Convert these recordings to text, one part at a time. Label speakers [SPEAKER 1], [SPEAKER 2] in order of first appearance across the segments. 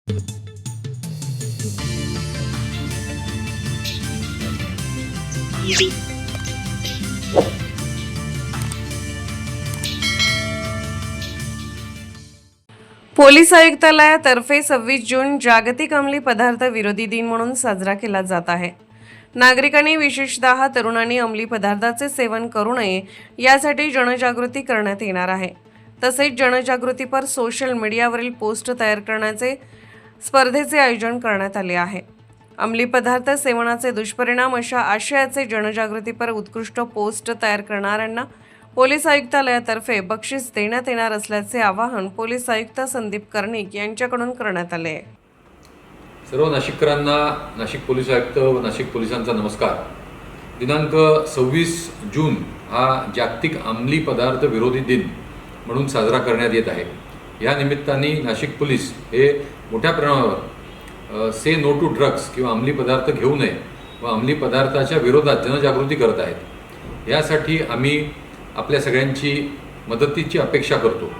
[SPEAKER 1] Police आयुक्तालयातर्फे 26 जून जागतिक अंमली पदार्थ विरोधी दिन म्हणून साजरा केला जात आहे। नागरिकांनी विशेषतः तरुणांनी अंमली पदार्थाचे सेवन करू नये यासाठी जनजागृती करण्यात येणार आहे। तसेच जनजागृतीपर सोशल मीडियावरील पोस्ट तयार करण्याचे स्पर्धेचे आयोजन करण्यात आले आहे। अंमली पदार्थ सेवनाचे दुष्परिणाम अशा आशयाचे जनजागृतीपर उत्कृष्ट पोस्ट तयार करणाऱ्यांना पोलीस आयुक्तालयातर्फे बक्षीस देण्यात येणार असल्याचे आवाहन पोलीस आयुक्त संदीप कर्णिक यांच्याकडून करण्यात आले आहे।
[SPEAKER 2] सर्व नाशिककरांना नाशिक पोलीस आयुक्त व नाशिक पोलिसांचा नमस्कार। दिनांक 26 जून हा जागतिक अंमली पदार्थ विरोधी दिन म्हणून साजरा करण्यात येत आहे। या निमित्ताने नाशिक पोलीस हे मोठ्या प्रमाणावर से नो टू ड्रग्स किंवा अंमली पदार्थ घेऊ नये व अंमली पदार्थाच्या विरोधात जनजागृती करत आहेत। यासाठी आम्ही आपल्या सगळ्यांची मदतीची अपेक्षा करतो।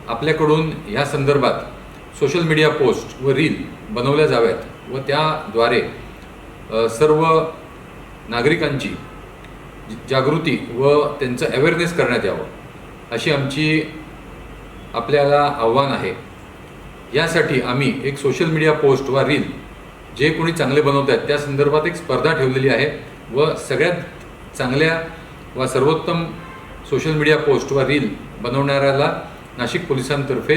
[SPEAKER 2] आपल्याकडून या संदर्भात सोशल मीडिया पोस्ट व रील बनवल्या जाव्यात व त्याद्वारे सर्व नागरिकांची जागृती व त्यांचं अवेअरनेस करण्यात यावं अशी आमची आपल्याला आव्हान आहे। यासाठी आम्ही एक सोशल मीडिया पोस्ट व रील जे कोणी चांगले बनवत आहेत त्या संदर्भात एक स्पर्धा ठेवलेली आहे व सगळ्यात चांगल्या व सर्वोत्तम सोशल मीडिया पोस्ट व रील बनवणाऱ्याला नाशिक पोलिसांतर्फे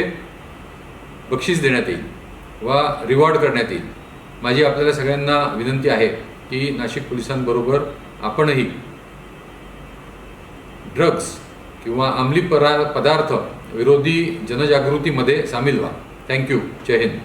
[SPEAKER 2] बक्षीस देण्यात येईल व रिवॉर्ड करण्यात येईल। माझी आपल्याला सगळ्यांना विनंती आहे की नाशिक पोलिसांबरोबर आपणही ड्रग्स किंवा अंमली पदार्थ विरोधी जनजागृतीमध्ये सामील व्हा। थँक्यू। जय हिंद।